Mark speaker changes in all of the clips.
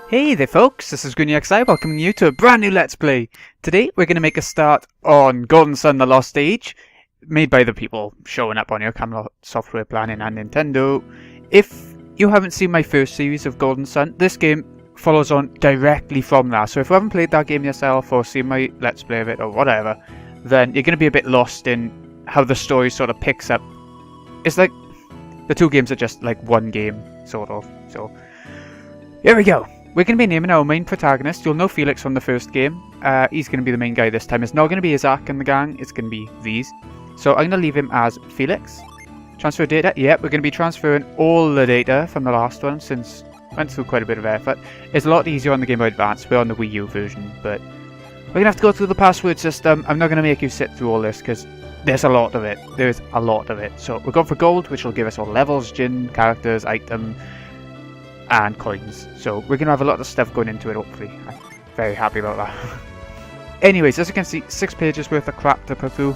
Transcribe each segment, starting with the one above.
Speaker 1: Hey there folks, this is GreenyXI welcoming you to a brand new Let's Play. Today we're going to make a start on Golden Sun The Lost Age, made by the people showing up on your Camelot Software Planning and Nintendo. If you haven't seen my first series of Golden Sun, this game follows on directly from that. So if you haven't played that game yourself or seen my Let's Play of it or whatever, then you're going to be a bit lost in how the story sort of picks up. It's like the two games are just like one game, sort of. So here we go. We're going to be naming our main protagonist. You'll know Felix from the first game. He's going to be the main guy this time. It's not going to be Isaac and the gang. It's going to be these. So I'm going to leave him as Felix. Transfer data. Yep, we're going to be transferring all the data from the last one since went through quite a bit of effort. It's a lot easier on the Game Boy Advance. We're on the Wii U version, but we're going to have to go through the password system. I'm not going to make you sit through all this because there's a lot of it. There's a lot of it. So we're going for gold, which will give us all levels, gin, characters, item, and coins. So we're going to have a lot of stuff going into it, hopefully. I'm very happy about that. Anyways, as you can see, 6 pages worth of crap to put through.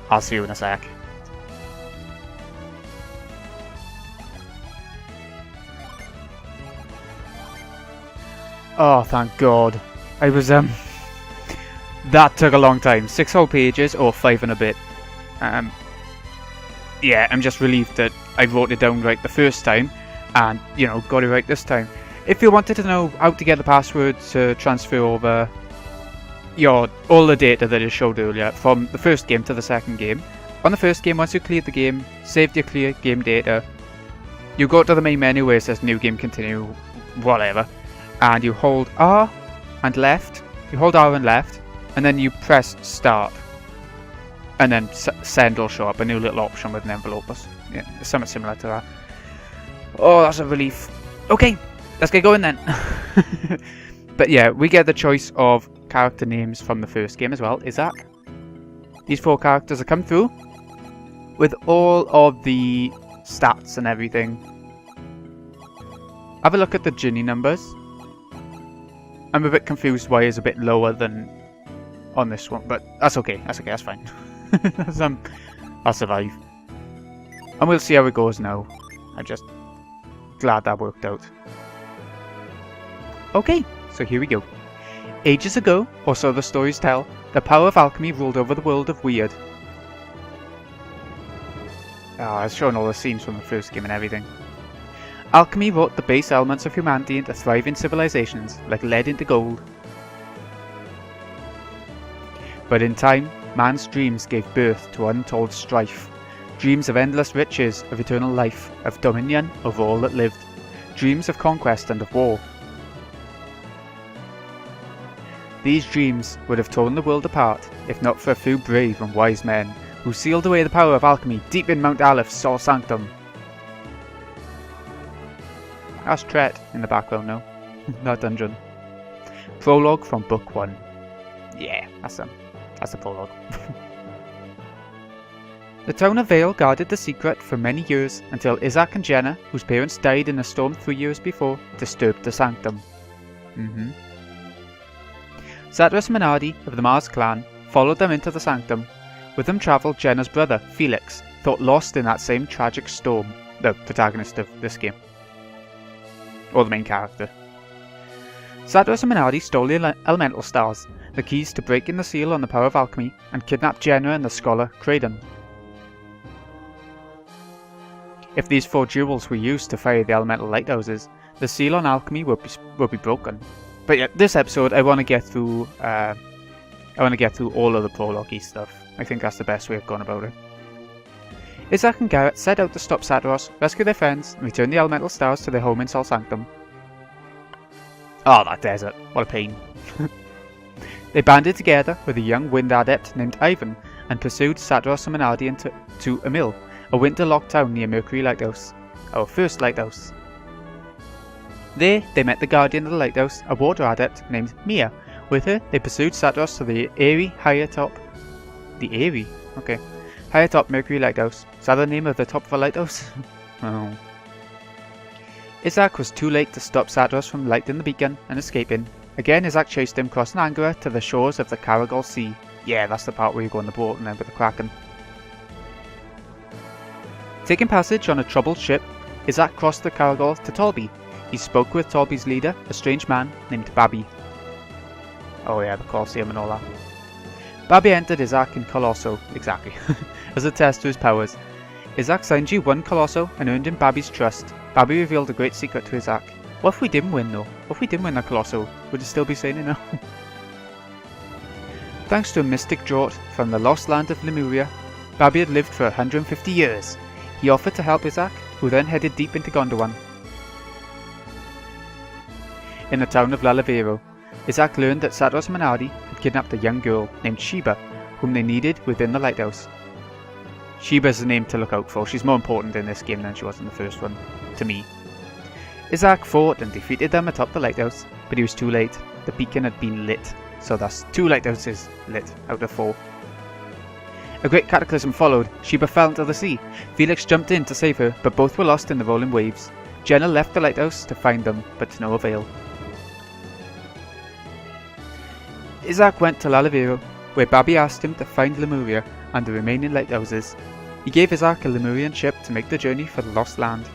Speaker 1: I'll see you in a sec. Oh, thank God. I was, that took a long time. 6 whole pages, or 5 and a bit. Yeah, I'm just relieved that I wrote it down right the first time. And, you know, got it right this time. If you wanted to know how to get the password to transfer over all the data that is showed earlier from the first game to the second game, on the first game, once you cleared the game, saved your clear game data, you go to the main menu where it says new game continue, whatever, and you hold R and left, and then you press start, and then send will show up, a new little option with an envelope. Yeah, it's something similar to that. Oh, that's a relief. Okay, let's get going then. But yeah, we get the choice of character names from the first game as well. Isaac. These 4 characters have come through with all of the stats and everything. Have a look at the Ginny numbers. I'm a bit confused why it's a bit lower than on this one, but that's okay. That's fine. I'll survive. And we'll see how it goes now. I'm just glad that worked out. Okay, so here we go. Ages ago, or so the stories tell, the power of alchemy ruled over the world of Weird. It's showing all the scenes from the first game and everything. Alchemy wrought the base elements of humanity into thriving civilizations, like lead into gold. But in time, man's dreams gave birth to untold strife. Dreams of endless riches, of eternal life, of dominion over all that lived. Dreams of conquest and of war. These dreams would have torn the world apart, if not for a few brave and wise men, who sealed away the power of alchemy deep in Mount Aleph's Sol Sanctum. That's Tret in the background now. That dungeon. Prologue from Book 1. Yeah, that's the prologue. The town of Vale guarded the secret for many years until Isaac and Jenna, whose parents died in a storm 3 years before, disturbed the sanctum. Zadras Minardi of the Mars clan followed them into the sanctum. With them travelled Jenna's brother, Felix, thought lost in that same tragic storm, the protagonist of this game. Or the main character. Zadras and Minardi stole the elemental stars, the keys to breaking the seal on the power of alchemy, and kidnapped Jenna and the scholar Kraden. If these 4 jewels were used to fire the elemental lighthouses, the seal on alchemy would be broken. But yeah, this episode I want to get through. All of the prologue-y stuff. I think that's the best way of going about it. Isaac and Garrett set out to stop Sadros, rescue their friends, and return the elemental stars to their home in Sol Sanctum. Oh, that desert! What a pain. They banded together with a young wind adept named Ivan and pursued Sadros and Minardi to Emil, a winter-locked town near Mercury Lighthouse, our first lighthouse. There, they met the guardian of the lighthouse, a water adept named Mia. With her, they pursued Sadros to the higher top Mercury Lighthouse. Is that the name of the top of a lighthouse? Oh. Isaac was too late to stop Sadros from lighting the beacon and escaping. Again, Isaac chased him crossing Angara to the shores of the Caragol Sea. Yeah, that's the part where you go on the boat and then with the Kraken. Taking passage on a troubled ship, Isaac crossed the Caragol to Tolby. He spoke with Torby's leader, a strange man named Babby. Oh yeah, the Colosseum and all that. Babby entered Isaac in Colosso, exactly, as a test to his powers. Isaac signed you 1 Colosso and earned him Babby's trust. Babby revealed a great secret to Isaac. What if we didn't win though? What if we didn't win that Colosso? Would it still be sailing now? Thanks to a mystic draught from the lost land of Lemuria, Babby had lived for 150 years. He offered to help Isaac, who then headed deep into Gondowan. In the town of Lalavero, Isaac learned that Sadros Manardi had kidnapped a young girl named Sheba, whom they needed within the lighthouse. Sheba is the name to look out for. She's more important in this game than she was in the first one, to me. Isaac fought and defeated them atop the lighthouse, but he was too late. The beacon had been lit, so thus 2 lighthouses lit out of 4. A great cataclysm followed. Sheba fell into the sea. Felix jumped in to save her, but both were lost in the rolling waves. Jenna left the lighthouse to find them, but to no avail. Isaac went to Lalavero, where Babby asked him to find Lemuria and the remaining lighthouses. He gave Isaac a Lemurian ship to make the journey for the lost land.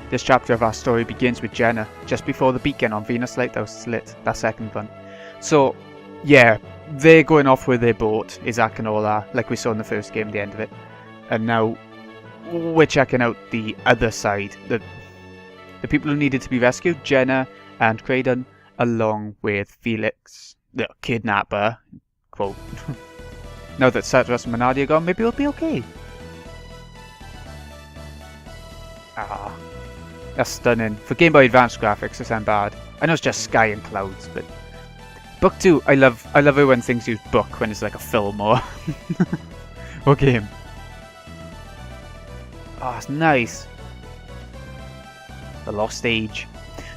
Speaker 1: This chapter of our story begins with Jenna, just before the beacon on Venus Lighthouse is lit, that second one. So, yeah, they're going off with their boat, Isaac and all that, like we saw in the first game, the end of it. And now, we're checking out the other side, the people who needed to be rescued, Jenna and Craydon, along with Felix, the kidnapper, quote. Now that Sadros and Manardi are gone, maybe we'll be okay. Ah, that's stunning. For Game Boy Advance graphics, this ain't bad. I know it's just sky and clouds, but Book 2, I love it when things use book when it's like a film or or game. Oh, it's nice. The Lost Age.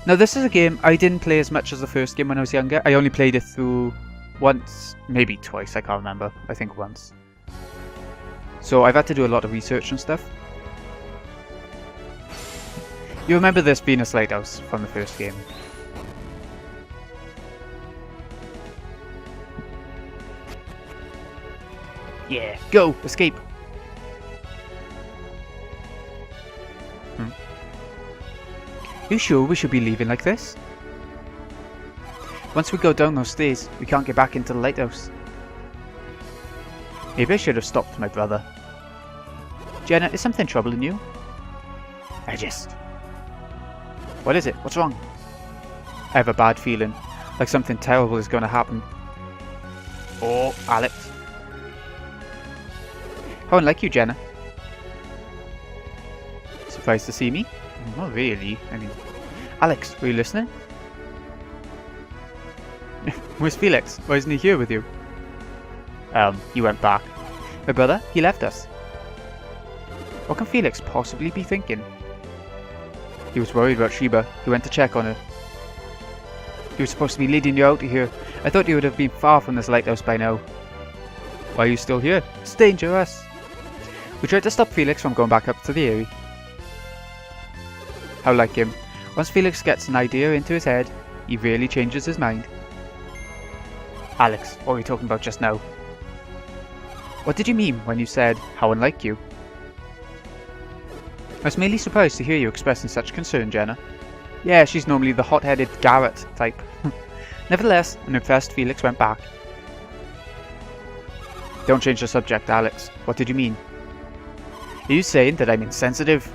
Speaker 1: Now this is a game I didn't play as much as the first game when I was younger. I only played it through once, maybe twice, I can't remember. I think once. So I've had to do a lot of research and stuff. You remember this Venus Lighthouse from the first game? Yeah, go! Escape! You sure we should be leaving like this? Once we go down those stairs, we can't get back into the lighthouse. Maybe I should have stopped my brother. Jenna, is something troubling you? What is it? What's wrong? I have a bad feeling, like something terrible is going to happen. Oh, Alex. How unlike you, Jenna. Surprised to see me? Not really. I mean, Alex, were you listening? Where's Felix? Why isn't he here with you? He went back. My brother, he left us. What can Felix possibly be thinking? He was worried about Sheba. He went to check on her. He was supposed to be leading you out of here. I thought you would have been far from this lighthouse by now. Why are you still here? It's dangerous. We tried to stop Felix from going back up to the Eyrie. How like him. Once Felix gets an idea into his head, he really changes his mind. Alex, what were you talking about just now? What did you mean when you said, how unlike you? I was merely surprised to hear you expressing such concern, Jenna. Yeah, she's normally the hot-headed Garrett type. Nevertheless, an impressed Felix went back. Don't change the subject, Alex. What did you mean? Are you saying that I'm insensitive?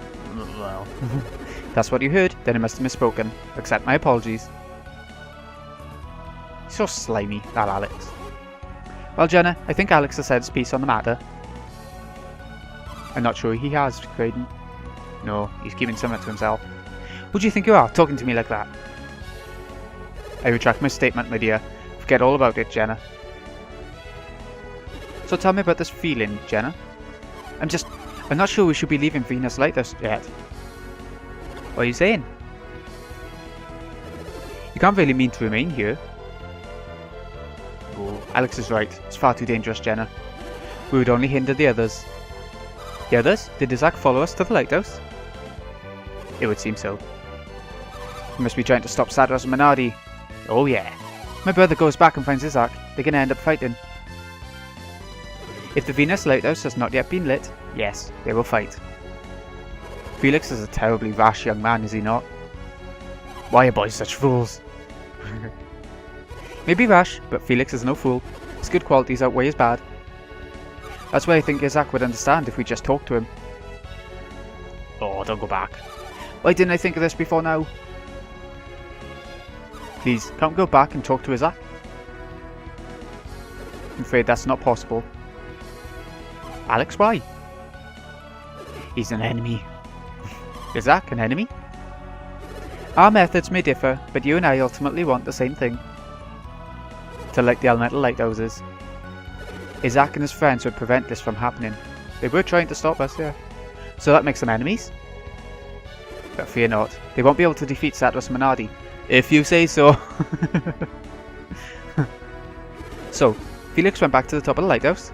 Speaker 1: Well, that's what you heard, then I must have misspoken. Accept my apologies. He's so slimy, that Alex. Well, Jenna, I think Alex has said his piece on the matter. I'm not sure he has, Craydon. No, he's keeping something to himself. Who do you think you are, talking to me like that? I retract my statement, my dear. Forget all about it, Jenna. So tell me about this feeling, Jenna. I'm not sure we should be leaving Venus Lighthouse yet. What are you saying? You can't really mean to remain here. Oh, Alex is right. It's far too dangerous, Jenna. We would only hinder the others. The others? Did Isaac follow us to the lighthouse? It would seem so. He must be trying to stop Sadros and Manardi. Oh yeah. My brother goes back and finds Isaac. They're gonna end up fighting. If the Venus Lighthouse has not yet been lit, yes, they will fight. Felix is a terribly rash young man, is he not? Why are boys such fools? Maybe rash, but Felix is no fool. His good qualities outweigh his bad. That's why I think Isaac would understand if we just talked to him. Oh, don't go back. Why didn't I think of this before now? Please, can't we go back and talk to Isaac? I'm afraid that's not possible. Alex, why? He's an enemy. Isaac, an enemy? Our methods may differ, but you and I ultimately want the same thing. To light the elemental lighthouses. Isaac and his friends would prevent this from happening. They were trying to stop us, yeah. So that makes them enemies? But fear not, they won't be able to defeat Satos Minardi. If you say so. So, Felix went back to the top of the lighthouse.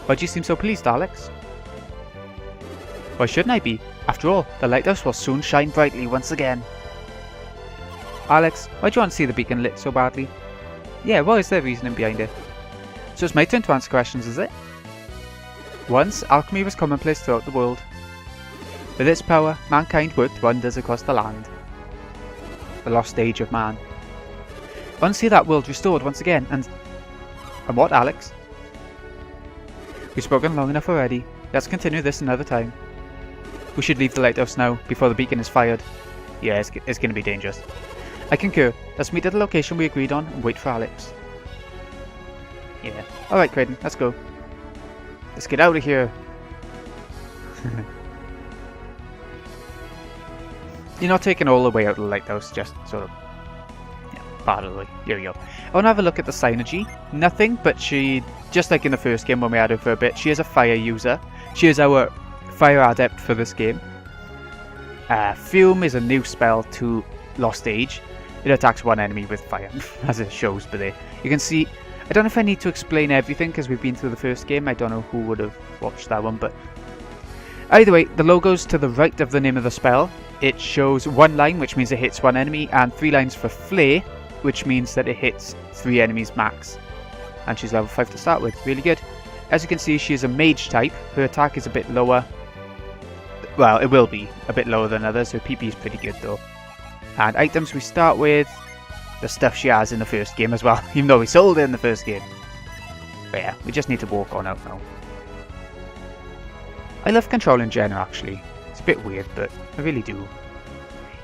Speaker 1: Why do you seem so pleased, Alex? Why shouldn't I be? After all, the lighthouse will soon shine brightly once again. Alex, why do you want to see the beacon lit so badly? Yeah, what is the reasoning behind it? So it's my turn to answer questions, is it? Once, alchemy was commonplace throughout the world. With its power, mankind worked wonders across the land. The lost age of man. I want to see that world restored once again, and what, Alex? We've spoken long enough already. Let's continue this another time. We should leave the lighthouse now, before the beacon is fired. Yeah, it's going to be dangerous. I concur. Let's meet at the location we agreed on and wait for Alex. Yeah. Alright, Creighton, let's go. Let's get out of here. You're not taking all the way out of the lighthouse, just sort of, yeah, part of the way. Here we go. I want to have a look at the synergy. Nothing, but she, just like in the first game when we had her for a bit, she is a fire user. She is our fire adept for this game. Fume is a new spell to Lost Age. It attacks one enemy with fire, as it shows by there. You can see, I don't know if I need to explain everything because we've been through the first game. I don't know who would have watched that one, but either way, the logo's to the right of the name of the spell. It shows one line, which means it hits one enemy, and 3 lines for flare, which means that it hits 3 enemies max. And she's level 5 to start with. Really good. As you can see, she is a mage type. Her attack is a bit lower. Well, it will be a bit lower than others. Her PP is pretty good though. And items, we start with the stuff she has in the first game as well, even though we sold it in the first game. But yeah, we just need to walk on out now. I love controlling Jenna actually. It's a bit weird, but I really do.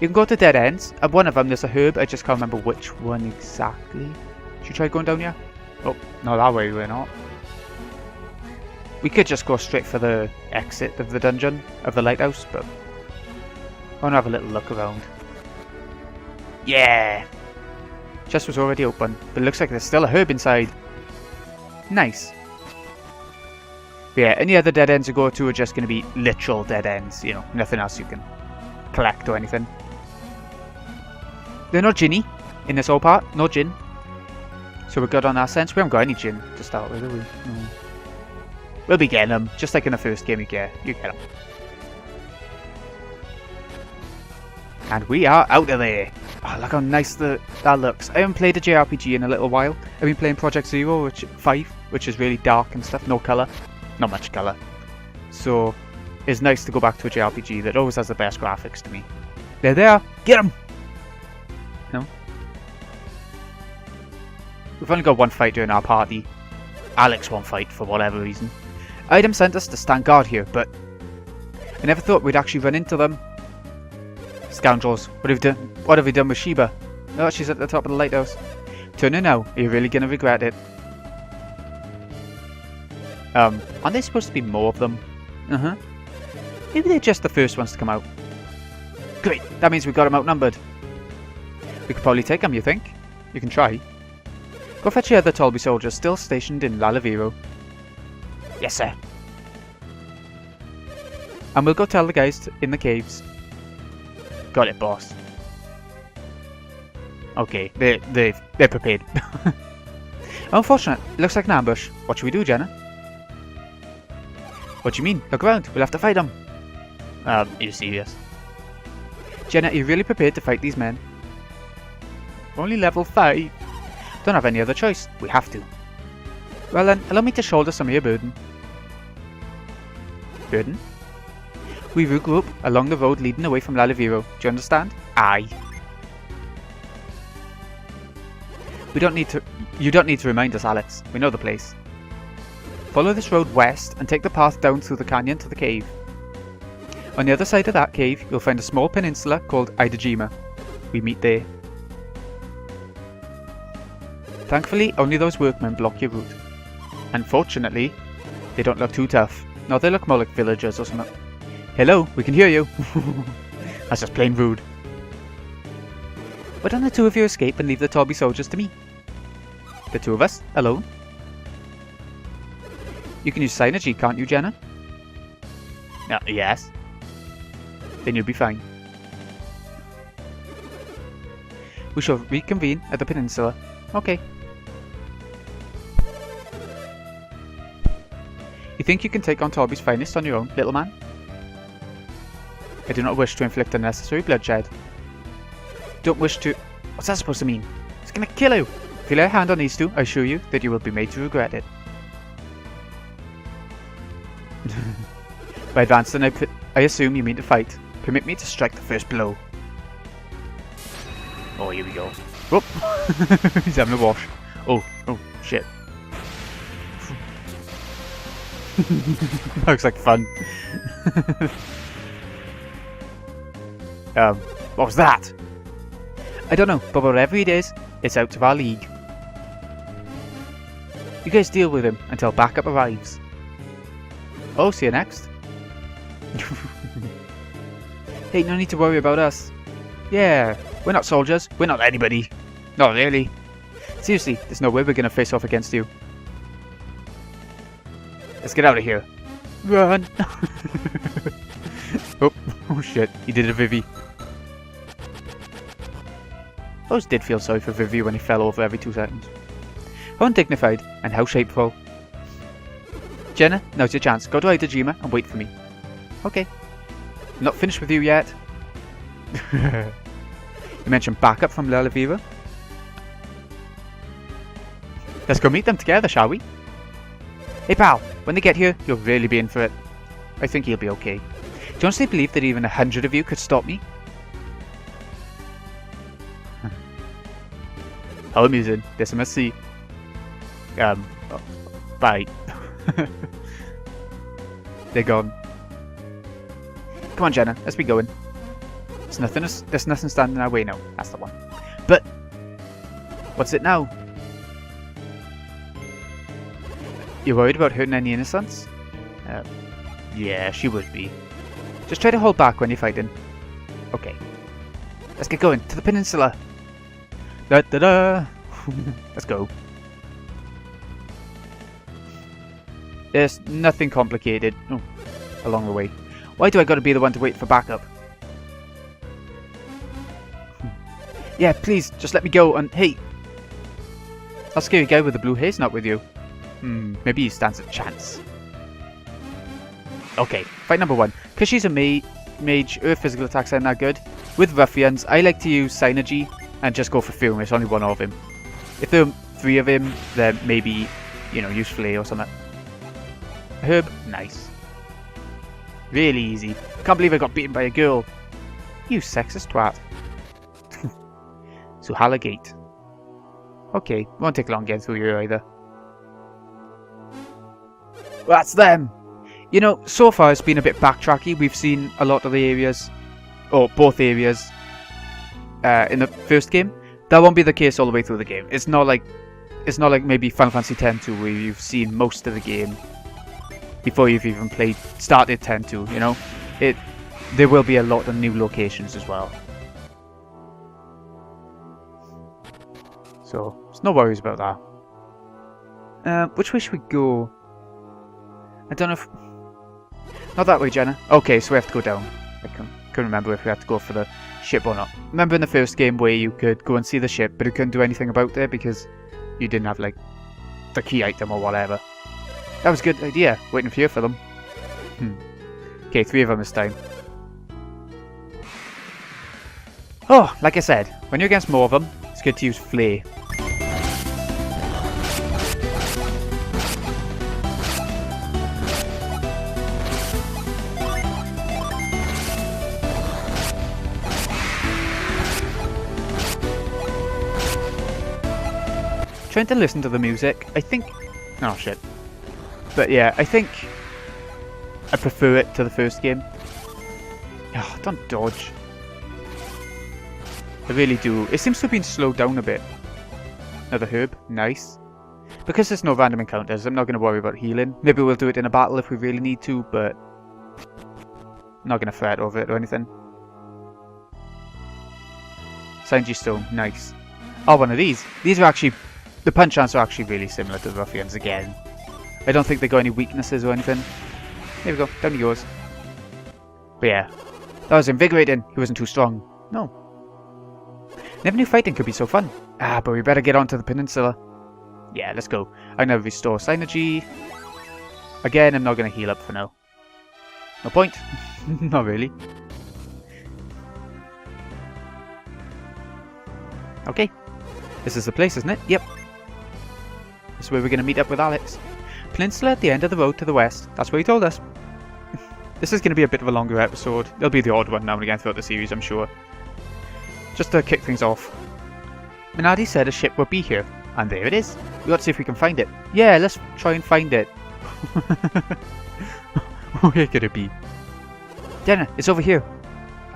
Speaker 1: You can go to dead ends. At one of them there's a herb, I just can't remember which one exactly. Should we try going down here? Oh, no, that way we're not. We could just go straight for the exit of the dungeon, of the lighthouse, but I want to have a little look around. Yeah! Chest was already open, but it looks like there's still a herb inside. Nice. But yeah, any other dead ends you go to are just going to be literal dead ends, you know, nothing else you can collect or anything. There's no Ginny in this whole part, no Gin. So we're good on that sense. We haven't got any Gin to start with, have we? No. We'll be getting them, just like in the first game you get them. And we are out of there. Oh, look how nice that looks. I haven't played a JRPG in a little while. I've been playing Project Zero, 5, which is really dark and stuff, no colour. Not much colour. So it's nice to go back to a JRPG that always has the best graphics to me. They're there! Get them! No? We've only got one fight during our party. Alex won't fight for whatever reason. Item sent us to stand guard here, but I never thought we'd actually run into them. Scoundrels, what have we done with Sheba? Oh, she's at the top of the lighthouse. Turn her now, are you really gonna regret it? Aren't there supposed to be more of them? Uh-huh. Maybe they're just the first ones to come out. Great, that means we got them outnumbered. We could probably take them, you think? You can try. Go fetch the other Tolby soldiers still stationed in Lalaviro. Yes, sir. And we'll go tell the guys in the caves. Got it, boss. Okay, they're prepared. Unfortunate. Looks like an ambush. What should we do, Jenna? What do you mean? Look around. We'll have to fight them. Are you serious? Jenna, are you really prepared to fight these men? Only level 5. Don't have any other choice. We have to. Well then, allow me to shoulder some of your burden. Burden? We regroup along the road leading away from Lalaviro. Do you understand? Aye. You don't need to remind us, Alex. We know the place. Follow this road west and take the path down through the canyon to the cave. On the other side of that cave, you'll find a small peninsula called Idejima. We meet there. Thankfully, only those workmen block your route. Unfortunately, they don't look too tough. No, they look more like villagers or something. Hello, we can hear you. That's just plain rude. Why don't the two of you escape and leave the Torby soldiers to me? The two of us? Alone? You can use synergy, can't you, Jenna? Yes. Then you'll be fine. We shall reconvene at the peninsula. Okay. You think you can take on Torby's finest on your own, little man? I do not wish to inflict unnecessary bloodshed. Don't wish to... What's that supposed to mean? It's gonna kill you! If you lay a hand on these two, I assure you that you will be made to regret it. By advanced, then I assume you mean to fight. Permit me to strike the first blow. Oh, here we go. Whoop! He's having a wash. Oh, shit. Looks like fun. What was that? I don't know, but whatever it is, it's out of our league. You guys deal with him until backup arrives. Oh, see you next. Hey, no need to worry about us. Yeah, we're not soldiers, we're not anybody. Not really. Seriously, there's no way we're gonna face off against you. Let's get out of here. Run! Oh shit, he did a Vivi. I always did feel sorry for Vivi when he fell over every 2 seconds. How undignified, and how shameful. Jenna, now's your chance. Go to Idejima and wait for me. Okay. I'm not finished with you yet. You mentioned backup from Lalaviro. Let's go meet them together, shall we? Hey pal, when they get here, you'll really be in for it. I think you'll be okay. Do you honestly believe that even 100 of you could stop me? How amusing. This I must see. Bye. They're gone. Come on, Jenna, let's be going. There's nothing standing in our way now. That's the one. But what's it now? You worried about hurting any innocents? Yeah, she would be. Just try to hold back when you're fighting. Okay. Let's get going to the peninsula. Da da da. Let's go. There's nothing complicated along the way. Why do I gotta be the one to wait for backup? Yeah, please, just let me go and hey! That scary guy with the blue hair's not with you. Maybe he stands a chance. Okay, fight number 1. Because she's a mage, her physical attacks aren't that good. With ruffians, I like to use synergy and just go for Fume. It's only one of him. If there are 3 of him, then maybe, use Flay or something. Herb, nice. Really easy. Can't believe I got beaten by a girl. You sexist twat. Suhalla Gate. Okay, won't take long getting through here either. That's them! So far it's been a bit backtracky. We've seen a lot of the areas, or both areas, in the first game. That won't be the case all the way through the game. It's not like maybe Final Fantasy X-2 where you've seen most of the game before you've even started X-2, There will be a lot of new locations as well. So, there's no worries about that. Which way should we go? I don't know if... Not that way, Jenna. Okay, so we have to go down. I couldn't remember if we had to go for the ship or not. Remember in the first game where you could go and see the ship, but you couldn't do anything about it because you didn't have, the key item or whatever. That was a good idea, waiting for you for them. Okay, 3 of them this time. Oh, like I said, when you're against more of them, it's good to use Flay. trying to listen to the music. I think... Oh, shit. But yeah, I think I prefer it to the first game. Oh, don't dodge. I really do. It seems to have been slowed down a bit. Another herb. Nice. Because there's no random encounters, I'm not going to worry about healing. Maybe we'll do it in a battle if we really need to, but I'm not going to fret over it or anything. Sanji Stone. Nice. Oh, one of these. These are actually... The punch ants are actually really similar to the ruffians again. I don't think they got any weaknesses or anything. There we go. Down to yours. But yeah. That was invigorating. He wasn't too strong. No. Never knew fighting could be so fun. Ah, but we better get onto the peninsula. Yeah, let's go. I'm going to restore synergy. Again, I'm not going to heal up for now. No point. Not really. Okay. This is the place, isn't it? Yep. This is where we're going to meet up with Alex. Peninsula at the end of the road to the west. That's what he told us. This is going to be a bit of a longer episode. It'll be the odd one now and again throughout the series, I'm sure. Just to kick things off. Minardi said a ship would be here. And there it is. We got to see if we can find it. Yeah, let's try and find it. Where could it be? Jenna, it's over here.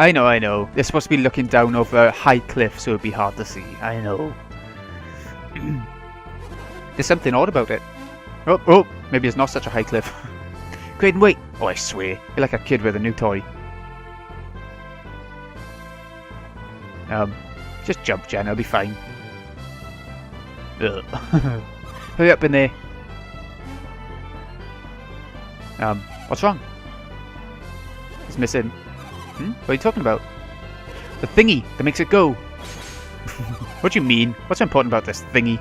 Speaker 1: I know. They're supposed to be looking down over a high cliff, so it'd be hard to see. I know. There's something odd about it. Oh, maybe it's not such a high cliff. Graydon, wait! Oh, I swear, you're like a kid with a new toy. Just jump, Jenna, it'll be fine. Ugh. Hurry up in there. What's wrong? It's missing. What are you talking about? The thingy that makes it go. What do you mean? What's important about this thingy?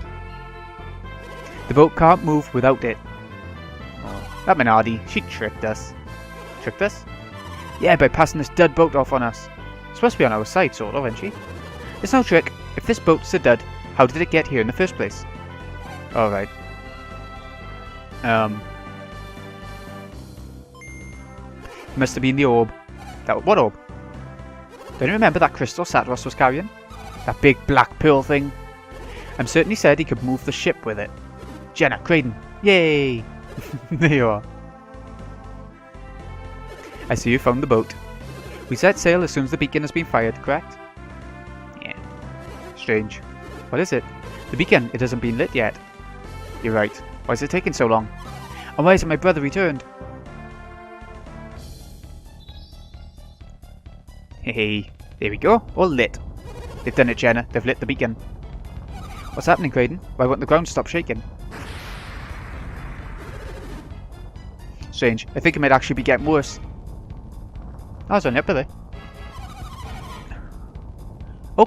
Speaker 1: The boat can't move without it. Oh, that Minardi, she tricked us. Tricked us? Yeah, by passing this dud boat off on us. It's supposed to be on our side, sort of, isn't she? It's no trick. If this boat's a dud, how did it get here in the first place? Alright. Must have been the orb. What orb? Don't you remember that crystal Satros was carrying? That big black pearl thing? I'm certain he said he could move the ship with it. Jenna, Graydon, yay! There you are. I see you found the boat. We set sail as soon as the beacon has been fired, correct? Yeah. Strange. What is it? The beacon, it hasn't been lit yet. You're right. Why is it taking so long? And why isn't my brother returned? Hey, there we go. All lit. They've done it, Jenna. They've lit the beacon. What's happening, Graydon? Why won't the ground stop shaking? Strange. I think it might actually be getting worse. Oh, it's only up there. Oh!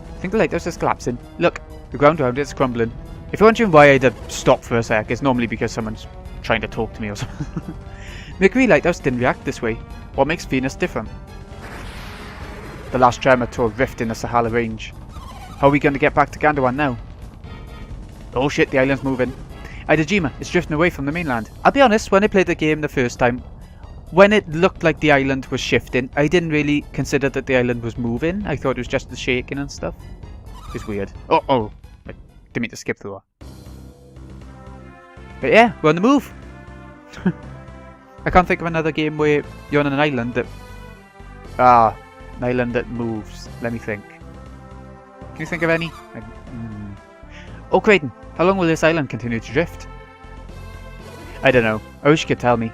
Speaker 1: I think the lighthouse is collapsing. Look, the ground around it is crumbling. If you're wondering why I had to stop for a sec, it's normally because someone's trying to talk to me or something. Mercury Lighthouse didn't react this way. What makes Venus different? The last tremor tore a rift in the Suhalla Range. How are we going to get back to Gandawan now? Oh shit, the island's moving. Idejima, it's drifting away from the mainland. I'll be honest, when I played the game the first time, when it looked like the island was shifting, I didn't really consider that the island was moving. I thought it was just the shaking and stuff. It's weird. Oh. I didn't mean to skip through that. But yeah, we're on the move. I can't think of another game where you're on an island that... an island that moves. Let me think. Can you think of any? Oh, Graydon, how long will this island continue to drift? I don't know. I wish you could tell me.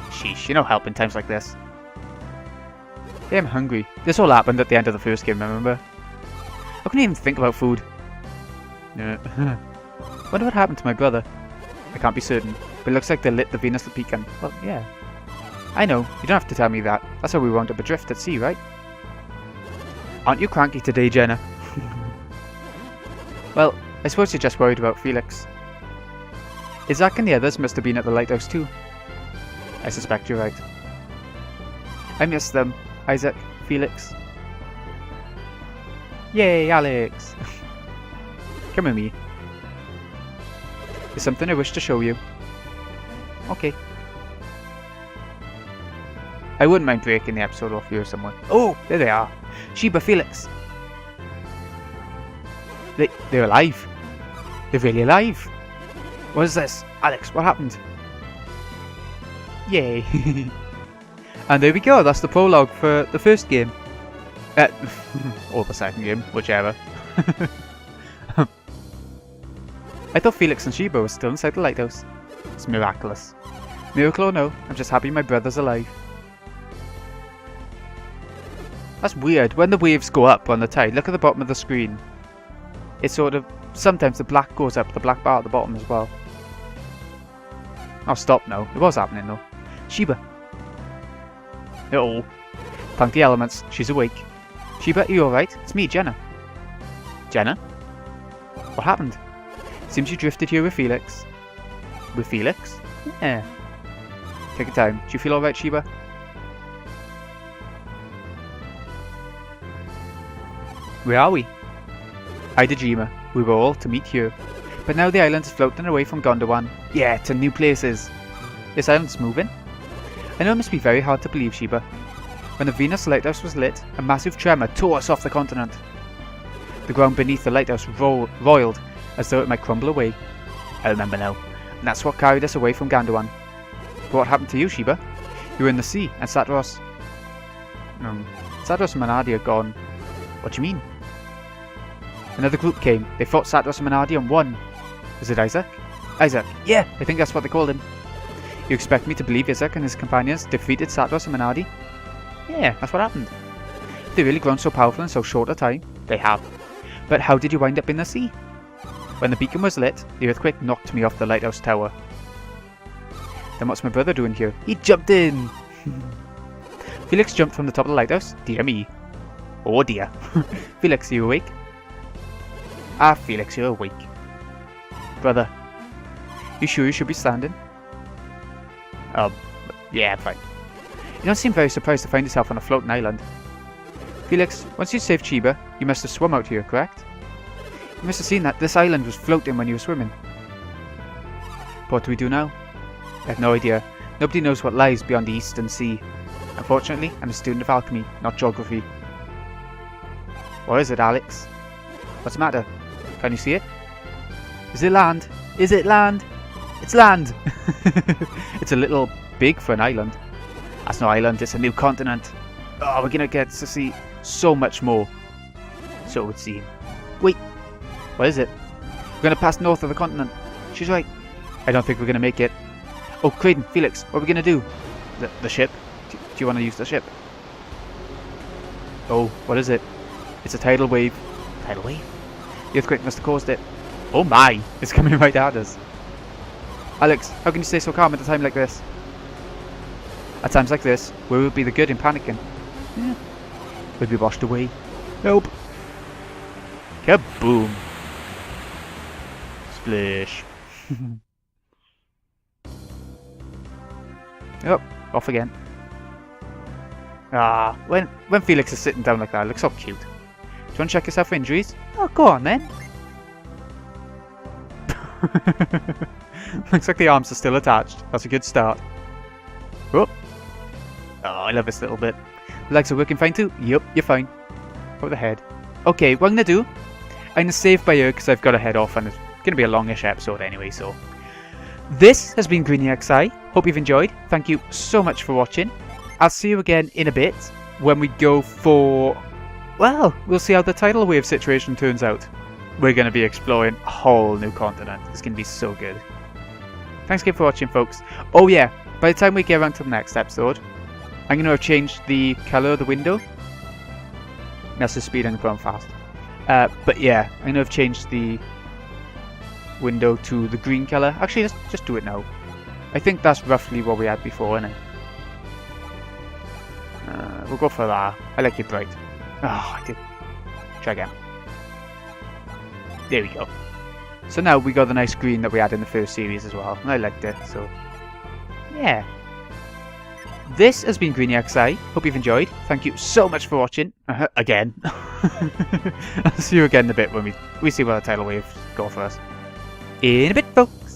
Speaker 1: Sheesh, you know help in times like this. Yeah, I'm hungry. This all happened at the end of the first game, remember? I couldn't even think about food. Wonder what happened to my brother. I can't be certain, but it looks like they lit the Venus beacon. Well, yeah. I know, you don't have to tell me that. That's how we wound up adrift at sea, right? Aren't you cranky today, Jenna? Well, I suppose you're just worried about Felix. Isaac and the others must have been at the lighthouse too. I suspect you're right. I miss them, Isaac, Felix. Yay, Alex! Come with me. There's something I wish to show you. Okay. I wouldn't mind breaking the episode off here somewhere. Oh, there they are. Sheba, Felix. They're alive. They're really alive. What is this? Alex, what happened? Yay. And there we go. That's the prologue for the first game. Or the second game, whichever. I thought Felix and Sheba were still inside the lighthouse. It's miraculous. Miracle or no, I'm just happy my brother's alive. That's weird. When the waves go up on the tide, look at the bottom of the screen. It's sort of... Sometimes the black goes up, the black bar at the bottom as well. I'll stop now. It was happening though. Sheba. Uh-oh. Thank the elements. She's awake. Sheba, are you alright? It's me, Jenna. Jenna? What happened? Seems you drifted here with Felix. With Felix? Yeah. Take your time. Do you feel alright, Sheba? Where are we? Idejima. We were all to meet here. But now the island is floating away from Gondwan. Yeah, to new places. This island's moving. I know it must be very hard to believe, Sheba. When the Venus Lighthouse was lit, a massive tremor tore us off the continent. The ground beneath the lighthouse roiled as though it might crumble away. I remember now. And that's what carried us away from Gondwan. But what happened to you, Sheba? You were in the sea, and Satros and Manardi are gone. What do you mean? Another group came. They fought Satros and Manardi and won. Was it Isaac? Isaac. Yeah, I think that's what they called him. You expect me to believe Isaac and his companions defeated Satros and Manardi? Yeah, that's what happened. They've really grown so powerful in so short a time. They have. But how did you wind up in the sea? When the beacon was lit, the earthquake knocked me off the lighthouse tower. Then what's my brother doing here? He jumped in! Felix jumped from the top of the lighthouse? Dear me. Oh dear. Felix, are you awake? Ah, Felix, you're awake. Brother. You sure you should be standing? Yeah, fine. You don't seem very surprised to find yourself on a floating island. Felix, once you saved Sheba, you must have swum out here, correct? You must have seen that this island was floating when you were swimming. What do we do now? I have no idea. Nobody knows what lies beyond the eastern sea. Unfortunately, I'm a student of alchemy, not geography. What is it, Alex? What's the matter? Can you see it? Is it land? Is it land? It's land! It's a little big for an island. That's no island, it's a new continent. Oh, we're gonna get to see so much more. So it would seem. Wait, what is it? We're gonna pass north of the continent. She's right. I don't think we're gonna make it. Oh, Creighton, Felix, what are we gonna do? The ship? Do you want to use the ship? Oh, what is it? It's a tidal wave. Tidal wave? The earthquake must have caused it. Oh my! It's coming right at us. Alex, how can you stay so calm at a time like this? At times like this, where would be the good in panicking? Yeah. We'd be washed away. Nope. Kaboom. Splish. Oh, off again. Ah, when Felix is sitting down like that, it looks so cute. Do you want to check yourself for injuries? Oh, go on then. Looks like the arms are still attached. That's a good start. Oh, I love this little bit. The legs are working fine too? Yup, you're fine. What about the head? Okay, what I'm going to do, I'm going to save by here because I've got to head off and it's going to be a longish episode anyway, so. This has been GreenyXI. Hope you've enjoyed. Thank you so much for watching. I'll see you again in a bit when we go for... Well, we'll see how the tidal wave situation turns out. We're going to be exploring a whole new continent. It's going to be so good. Thanks again for watching, folks. Oh yeah, by the time we get around to the next episode, I'm going to have changed the colour of the window. That's the speed I'm going fast. But yeah, I'm going to have changed the window to the green colour. Actually, let's just do it now. I think that's roughly what we had before, isn't it? We'll go for that. I like it bright. Oh, I did. Try again. There we go. So now we got the nice green that we had in the first series as well. And I liked it, so... Yeah. This has been GreenyXI. Hope you've enjoyed. Thank you so much for watching. Again. I'll see you again in a bit when we see where the tidal waves go for us. In a bit, folks.